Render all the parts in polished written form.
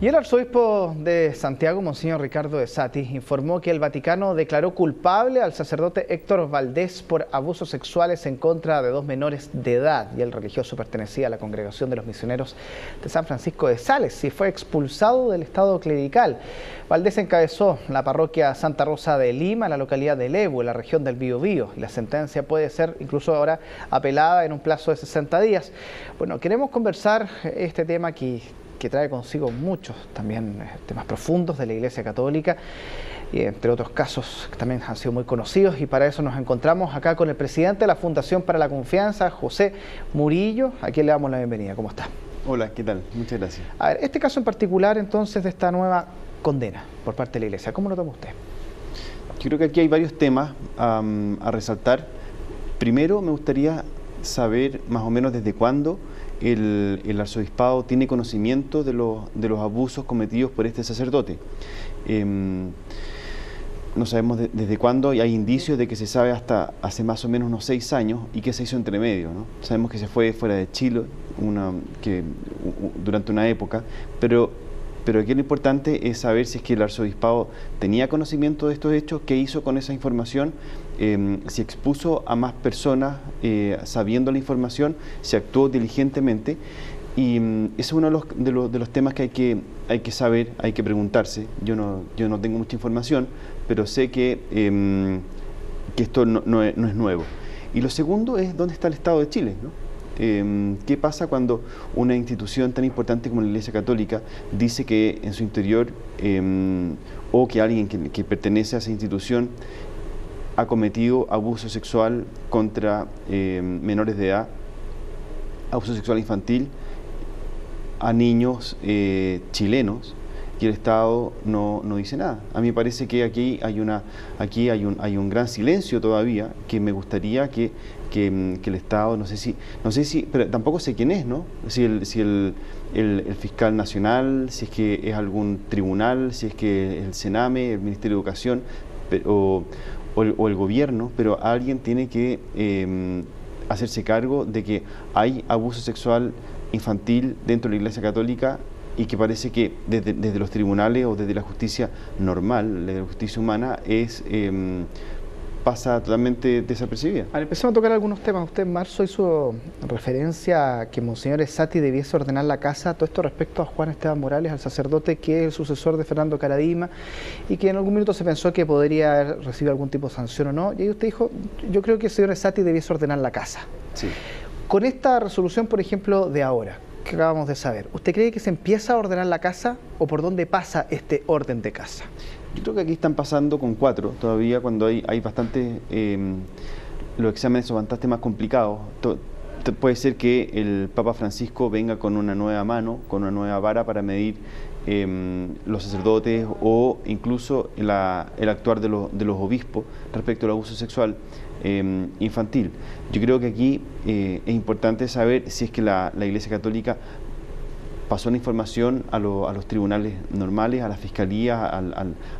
Y el arzobispo de Santiago, Monseñor Ricardo de Sati, informó que el Vaticano declaró culpable al sacerdote Héctor Valdés por abusos sexuales en contra de 2 menores de edad, y el religioso pertenecía a la Congregación de los Misioneros de San Francisco de Sales y fue expulsado del estado clerical. Valdés encabezó la parroquia Santa Rosa de Lima, en la localidad de Lebu, en la región del Biobío, y la sentencia puede ser incluso ahora apelada en un plazo de 60 días. Bueno, queremos conversar este tema que trae consigo muchos también temas profundos de la Iglesia Católica, y entre otros casos que también han sido muy conocidos, y para eso nos encontramos acá con el presidente de la Fundación para la Confianza, José Murillo, a quien le damos la bienvenida. ¿Cómo está? Hola, ¿qué tal? Muchas gracias. A ver, este caso en particular entonces de esta nueva condena por parte de la Iglesia, ¿cómo lo toma usted? Yo creo que aquí hay varios temas a resaltar. Primero, me gustaría saber más o menos desde cuándo el arzobispado tiene conocimiento de los abusos cometidos por este sacerdote. No sabemos desde cuándo, y hay indicios de que se sabe hasta hace más o menos unos 6 años y que se hizo entre medio, ¿no? Sabemos que se fue fuera de Chile durante una época, pero aquí lo importante es saber si es que el arzobispado tenía conocimiento de estos hechos, qué hizo con esa información, si expuso a más personas sabiendo la información, si actuó diligentemente. Y ese es uno de los temas que hay que saber, hay que preguntarse. Yo no tengo mucha información, pero sé que esto no es nuevo. Y lo segundo es dónde está el Estado de Chile, ¿no? ¿Qué pasa cuando una institución tan importante como la Iglesia Católica dice que en su interior o que alguien que pertenece a esa institución ha cometido abuso sexual contra menores de edad, abuso sexual infantil a niños chilenos, y el Estado no dice nada? A mí me parece que aquí hay un gran silencio todavía, que me gustaría que el Estado, no sé si, pero tampoco sé quién es, ¿no? Si el fiscal nacional, si es que es algún tribunal, si es que es el Sename, el Ministerio de Educación, o el gobierno, pero alguien tiene que hacerse cargo de que hay abuso sexual infantil dentro de la Iglesia Católica, y que parece que desde los tribunales o desde la justicia normal, la justicia humana, pasa totalmente desapercibida. Empezamos a tocar algunos temas. Usted en marzo hizo referencia a que Monseñor Sati debiese ordenar la casa, todo esto respecto a Juan Esteban Morales, al sacerdote que es el sucesor de Fernando Karadima, y que en algún minuto se pensó que podría haber recibido algún tipo de sanción o no, y ahí usted dijo: yo creo que el señor Sati debiese ordenar la casa. Sí. Con esta resolución, por ejemplo, de ahora, que acabamos de saber, ¿usted cree que se empieza a ordenar la casa, o por dónde pasa este orden de casa? Yo creo que aquí están pasando con 4 todavía, cuando hay bastante, los exámenes son bastante más complicados. Puede ser que el Papa Francisco venga con una nueva mano, con una nueva vara para medir los sacerdotes, o incluso el actuar de los obispos respecto al abuso sexual infantil. Yo creo que aquí es importante saber si es que la Iglesia Católica pasó la información a los tribunales normales, a la fiscalía,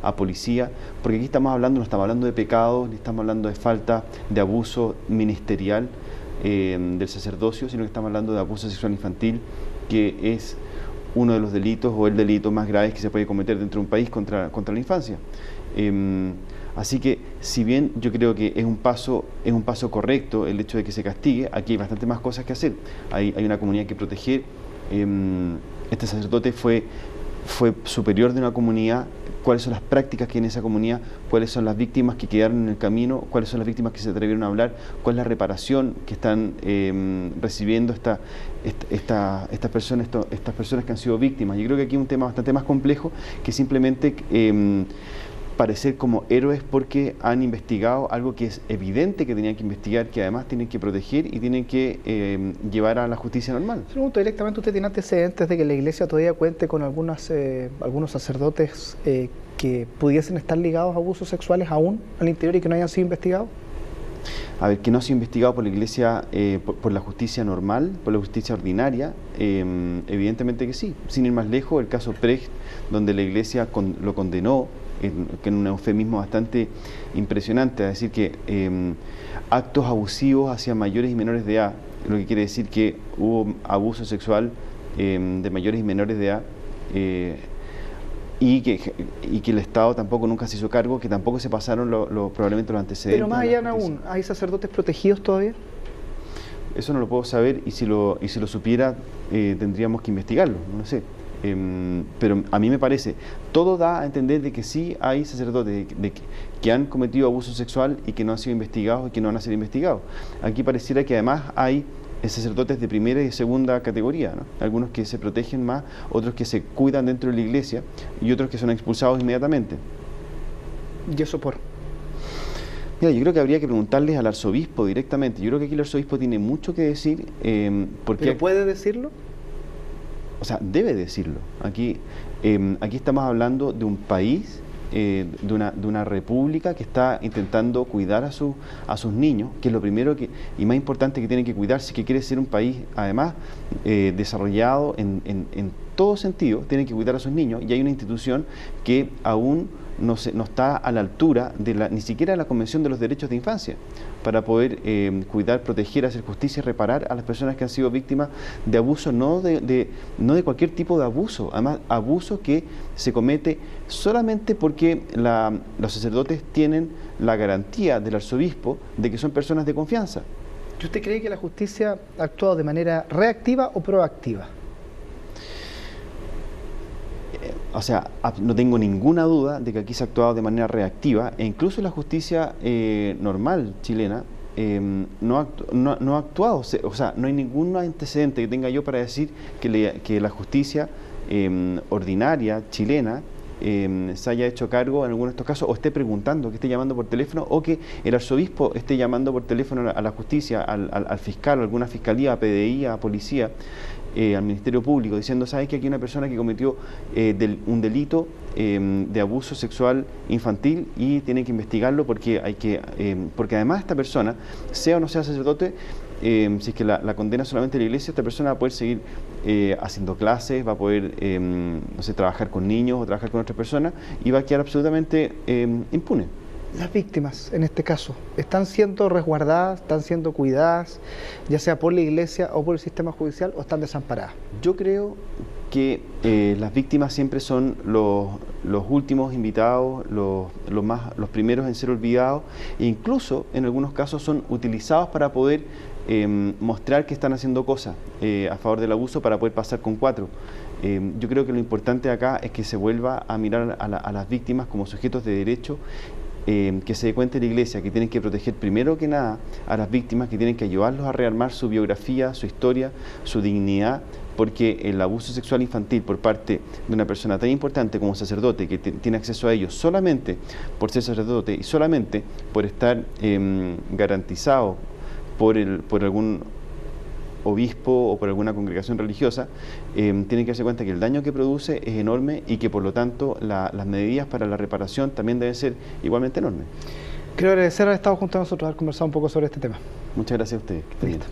a policía, porque aquí no estamos hablando de pecados, ni estamos hablando de falta de abuso ministerial del sacerdocio, sino que estamos hablando de abuso sexual infantil, que es uno de los delitos, o el delito más grave que se puede cometer dentro de un país contra la infancia. Así que, si bien yo creo que es un paso correcto el hecho de que se castigue, aquí hay bastante más cosas que hacer. Hay una comunidad que proteger. Este sacerdote fue superior de una comunidad. ¿Cuáles son las prácticas que hay en esa comunidad? ¿Cuáles son las víctimas que quedaron en el camino? ¿Cuáles son las víctimas que se atrevieron a hablar? ¿Cuál es la reparación que están recibiendo estas personas que han sido víctimas? Yo creo que aquí hay un tema bastante más complejo que simplemente parecer como héroes porque han investigado algo que es evidente que tenían que investigar, que además tienen que proteger y tienen que llevar a la justicia normal. Pregunto directamente: ¿usted tiene antecedentes de que la Iglesia todavía cuente con algunos sacerdotes que pudiesen estar ligados a abusos sexuales aún al interior y que no hayan sido investigados? A ver, que no ha sido investigado por la Iglesia, por la justicia normal, por la justicia ordinaria, evidentemente que sí. Sin ir más lejos, el caso Precht, donde la Iglesia lo condenó, que en un eufemismo bastante impresionante, es decir, que actos abusivos hacia mayores y menores de edad, lo que quiere decir que hubo abuso sexual de mayores y menores de edad y que el Estado tampoco nunca se hizo cargo, que tampoco se pasaron probablemente los antecedentes. Pero más allá aún, ¿hay sacerdotes protegidos todavía? Eso no lo puedo saber, y si lo supiera tendríamos que investigarlo, no sé. Pero a mí me parece, todo da a entender de que sí hay sacerdotes que han cometido abuso sexual y que no han sido investigados y que no van a ser investigados. Aquí pareciera que además hay sacerdotes de primera y segunda categoría, ¿no? Algunos que se protegen más, otros que se cuidan dentro de la iglesia y otros que son expulsados inmediatamente. ¿Y eso por? Mira, yo creo que habría que preguntarles al arzobispo directamente. Yo creo que aquí el arzobispo tiene mucho que decir. Porque ¿Pero puede decirlo? O sea, debe decirlo. Aquí estamos hablando de un país, de una república que está intentando cuidar a sus niños, que es lo primero y más importante que tiene que cuidarse, que quiere ser un país, además, desarrollado en todo sentido, tiene que cuidar a sus niños, y hay una institución que aún no está a la altura ni siquiera de la Convención de los Derechos de Infancia, para poder cuidar, proteger, hacer justicia y reparar a las personas que han sido víctimas de abuso, no de cualquier tipo de abuso, además abuso que se comete solamente porque los sacerdotes tienen la garantía del arzobispo de que son personas de confianza. ¿Y usted cree que la justicia ha actuado de manera reactiva o proactiva? O sea, no tengo ninguna duda de que aquí se ha actuado de manera reactiva, e incluso la justicia normal chilena no ha actuado. O sea, no hay ningún antecedente que tenga yo para decir que la justicia ordinaria chilena se haya hecho cargo en alguno de estos casos, o esté preguntando, que esté llamando por teléfono, o que el arzobispo esté llamando por teléfono a la justicia, al fiscal, a alguna fiscalía, a PDI, a policía, al Ministerio Público, diciendo, ¿sabes que aquí hay una persona que cometió un delito de abuso sexual infantil y tienen que investigarlo porque porque además esta persona, sea o no sea sacerdote, si es que la condena solamente la iglesia, esta persona va a poder seguir haciendo clases, va a poder, no sé, trabajar con niños o trabajar con otras personas, y va a quedar absolutamente impune. Las víctimas, en este caso, ¿están siendo resguardadas, están siendo cuidadas, ya sea por la iglesia o por el sistema judicial, o están desamparadas? Yo creo que las víctimas siempre son los últimos invitados, los primeros en ser olvidados, e incluso en algunos casos son utilizados para poder mostrar que están haciendo cosas a favor del abuso, para poder pasar con 4. Yo creo que lo importante acá es que se vuelva a mirar a las víctimas como sujetos de derecho, que se dé cuenta de la iglesia que tienen que proteger primero que nada a las víctimas, que tienen que ayudarlos a rearmar su biografía, su historia, su dignidad, porque el abuso sexual infantil por parte de una persona tan importante como un sacerdote, que tiene acceso a ellos solamente por ser sacerdote y solamente por estar garantizado por algún obispo o por alguna congregación religiosa, tienen que darse cuenta que el daño que produce es enorme y que por lo tanto las medidas para la reparación también deben ser igualmente enormes. Quiero agradecer haber estado junto a nosotros, haber conversado un poco sobre este tema. Muchas gracias a ustedes. Listo.